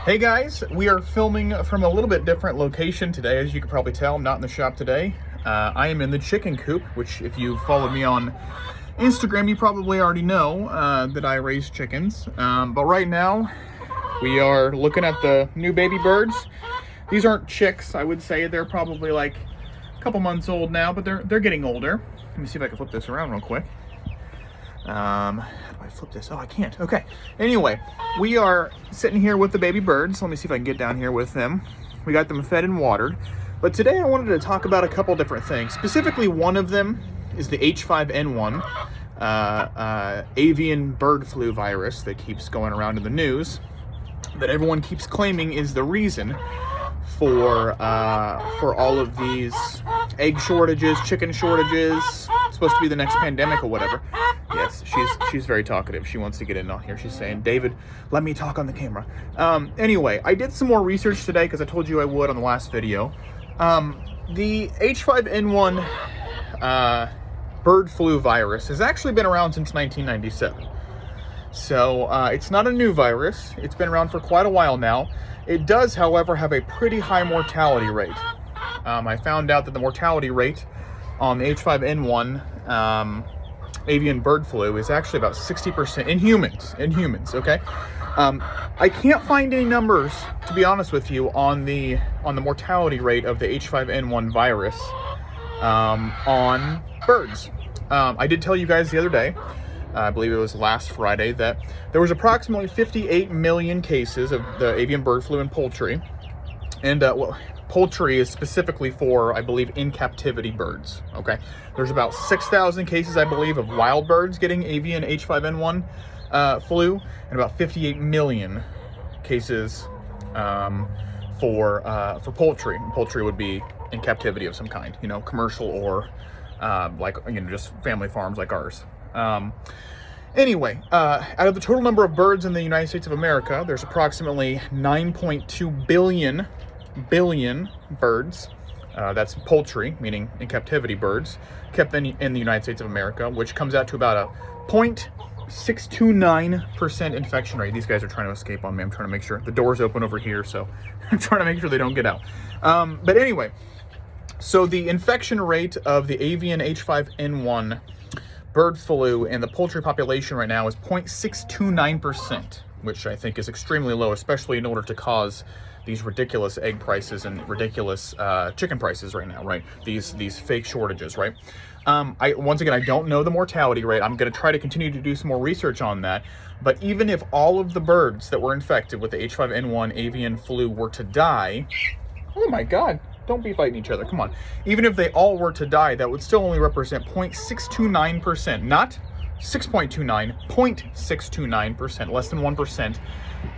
Hey guys, we are filming from a little bit different location today. As you can probably tell, I'm not in the shop today. I am in the chicken coop, which if you've followed me on Instagram, you probably already know that I raise chickens. But right now, we are looking at the new baby birds. These aren't chicks, I would say. They're probably like a couple months old now, but they're getting older. Let me see if I can flip this around real quick. How do I flip this? Oh, I can't. Okay. Anyway, we are sitting here with the baby birds. Let me see if I can get down here with them. We got them fed and watered. But today I wanted to talk about a couple different things. Specifically, one of them is the H5N1 avian bird flu virus that keeps going around in the news, that everyone keeps claiming is the reason for all of these egg shortages, chicken shortages. It's supposed to be the next pandemic or whatever. Yes, she's very talkative. She wants to get in on here. She's saying, "David, let me talk on the camera." Anyway, I did some more research today because I told you I would on the last video. The H5N1 bird flu virus has actually been around since 1997. So it's not a new virus. It's been around for quite a while now. It does, however, have a pretty high mortality rate. I found out that the mortality rate on the H5N1 avian bird flu is actually about 60% in humans, okay? I can't find any numbers, to be honest with you, on the mortality rate of the H5N1 virus on birds. I did tell you guys the other day, I believe it was last Friday, that there was approximately 58 million cases of the avian bird flu in poultry. And poultry is specifically for, I believe, in captivity birds, okay? There's about 6,000 cases, I believe, of wild birds getting avian H5N1 flu, and about 58 million cases for poultry. And poultry would be in captivity of some kind, you know, commercial or like, you know, just family farms like ours. Anyway, out of the total number of birds in the United States of America, there's approximately 9.2 billion birds. That's poultry, meaning in captivity birds, kept in the United States of America, which comes out to about a 0.629% infection rate. These guys are trying to escape on me. I'm trying to make sure the door's open over here, so I'm trying to make sure they don't get out. But anyway, so the infection rate of the avian H5N1 bird flu in the poultry population right now is 0.629%, which I think is extremely low, especially in order to cause these ridiculous egg prices and ridiculous chicken prices right now, right? These fake shortages, right? Once again, I don't know the mortality rate. I'm going to try to continue to do some more research on that. But even if all of the birds that were infected with the H5N1 avian flu were to die, oh my God, don't be fighting each other, come on. Even if they all were to die, that would still only represent 0.629%, not 6.29, 0.629%, less than 1%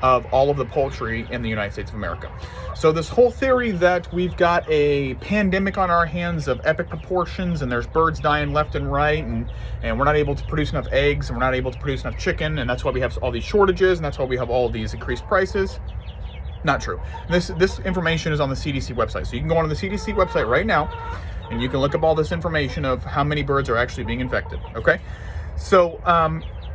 of all of the poultry in the United States of America. So this whole theory that we've got a pandemic on our hands of epic proportions and there's birds dying left and right and we're not able to produce enough eggs and we're not able to produce enough chicken and that's why we have all these shortages and that's why we have all these increased prices. Not true. This information is on the CDC website. So you can go on the CDC website right now and you can look up all this information of how many birds are actually being infected, okay? So,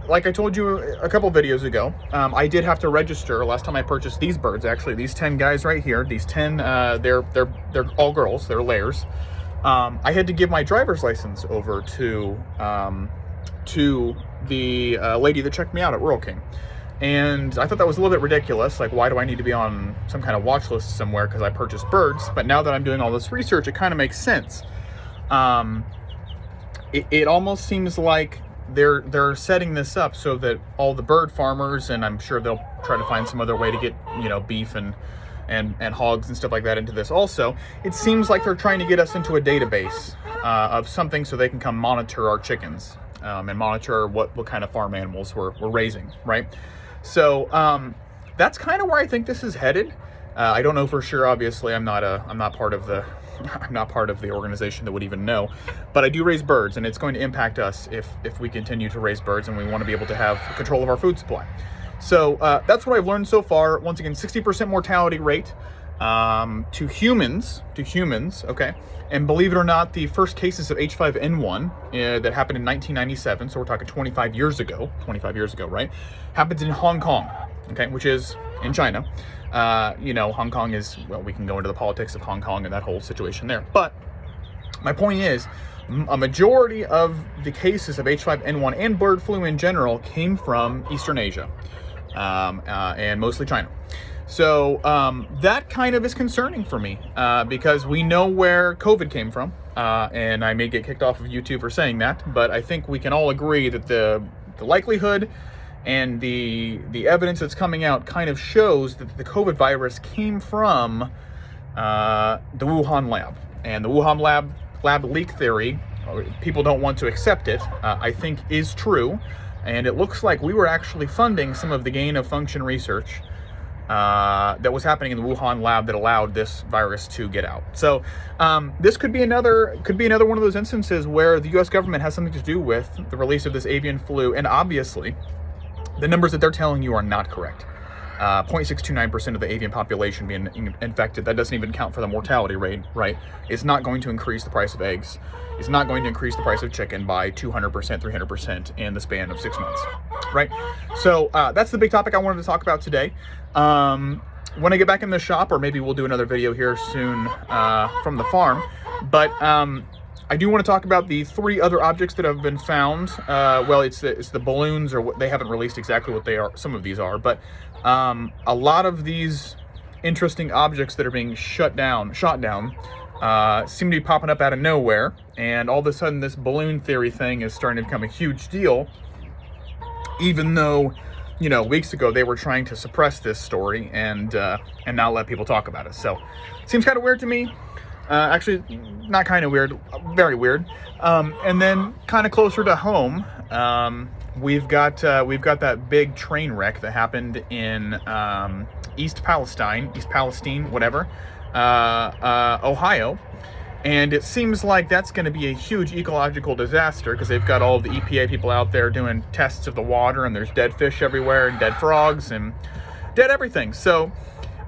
like I told you a couple videos ago, I did have to register last time I purchased these birds, actually, these 10 guys right here, these 10, they're all girls, they're layers. I had to give my driver's license over to the lady that checked me out at Rural King. And I thought that was a little bit ridiculous. Like, why do I need to be on some kind of watch list somewhere because I purchased birds? But now that I'm doing all this research, it kind of makes sense. It almost seems like they're setting this up so that all the bird farmers, and I'm sure they'll try to find some other way to get, you know, beef and hogs and stuff like that into this also. It seems like they're trying to get us into a database of something so they can come monitor our chickens and monitor what kind of farm animals we're raising, right? So that's kind of where I think this is headed. I don't know for sure. Obviously, I'm not part of the organization that would even know, but I do raise birds, and it's going to impact us if we continue to raise birds and we want to be able to have control of our food supply. So that's what I've learned so far. Once again, 60% mortality rate to humans, okay? And believe it or not, the first cases of H5N1 that happened in 1997, so we're talking 25 years ago, right? Happened in Hong Kong. okay, which is in China. You know, Hong Kong is, well, we can go into the politics of Hong Kong and that whole situation there. But my point is, a majority of the cases of H5N1 and bird flu in general came from Eastern Asia, and mostly China. So that kind of is concerning for me, because we know where COVID came from, and I may get kicked off of YouTube for saying that, but I think we can all agree that the likelihood and the evidence that's coming out kind of shows that the COVID virus came from the Wuhan lab. And the Wuhan lab leak theory, people don't want to accept it, I think is true. And it looks like we were actually funding some of the gain of function research that was happening in the Wuhan lab that allowed this virus to get out. So this could be another one of those instances where the U.S. government has something to do with the release of this avian flu, and obviously the numbers that they're telling you are not correct. 0.629% of the avian population being infected, that doesn't even count for the mortality rate, right? It's not going to increase the price of eggs. It's not going to increase the price of chicken by 200%, 300% in the span of 6 months, right? So that's the big topic I wanted to talk about today. When I get back in the shop, or maybe we'll do another video here soon from the farm, but I do want to talk about the 3 other objects that have been found. Well, it's the balloons, or what, they haven't released exactly what they are. Some of these are, but a lot of these interesting objects that are being shot down, seem to be popping up out of nowhere. And all of a sudden, this balloon theory thing is starting to become a huge deal, even though, you know, weeks ago they were trying to suppress this story and not let people talk about it. So, seems kind of weird to me. Actually, not kind of weird, very weird. And then, kind of closer to home, we've got that big train wreck that happened in East Palestine, whatever, Ohio. And it seems like that's going to be a huge ecological disaster, because they've got all of the EPA people out there doing tests of the water, and there's dead fish everywhere, and dead frogs, and dead everything. So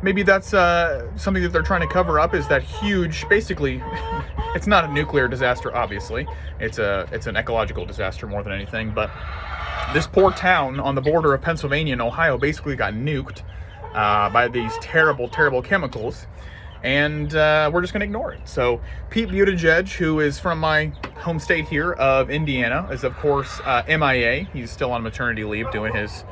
maybe that's something that they're trying to cover up, is that huge, basically, it's not a nuclear disaster, obviously. It's an ecological disaster more than anything. But this poor town on the border of Pennsylvania and Ohio basically got nuked by these terrible, terrible chemicals. And we're just going to ignore it. So Pete Buttigieg, who is from my home state here of Indiana, is, of course, MIA. He's still on maternity leave doing his,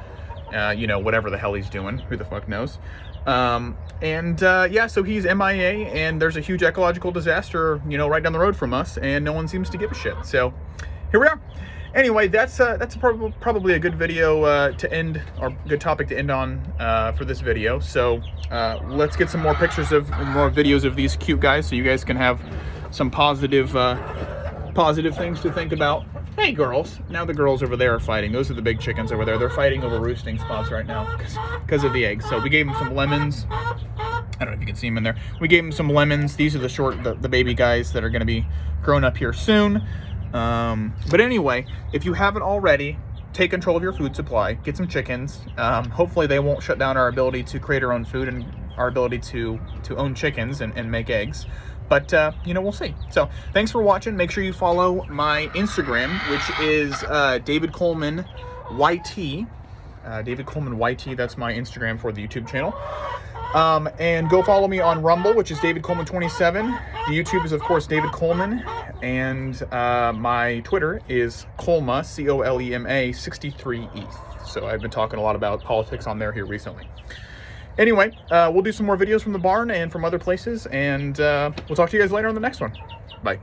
you know, whatever the hell he's doing. Who the fuck knows? Yeah, so he's MIA, and there's a huge ecological disaster, you know, right down the road from us, and no one seems to give a shit. So here we are. Anyway, that's probably a good video to end, or good topic to end on for this video. So let's get some more pictures of, more videos of these cute guys, so you guys can have some positive things to think about. Hey, girls. Now the girls over there are fighting. Those are the big chickens over there. They're fighting over roosting spots right now because of the eggs. So we gave them some lemons. I don't know if you can see them in there. We gave them some lemons. These are the baby guys that are going to be growing up here soon. But anyway, if you haven't already, take control of your food supply. Get some chickens. Hopefully they won't shut down our ability to create our own food and our ability to own chickens and make eggs. But, you know, we'll see. So, thanks for watching. Make sure you follow my Instagram, which is David Coleman YT. David Coleman YT, that's my Instagram for the YouTube channel. And go follow me on Rumble, which is David Coleman 27. The YouTube is, of course, David Coleman. And my Twitter is Colema, Colema 63ETH. So, I've been talking a lot about politics on there here recently. Anyway, we'll do some more videos from the barn and from other places, and we'll talk to you guys later on the next one. Bye.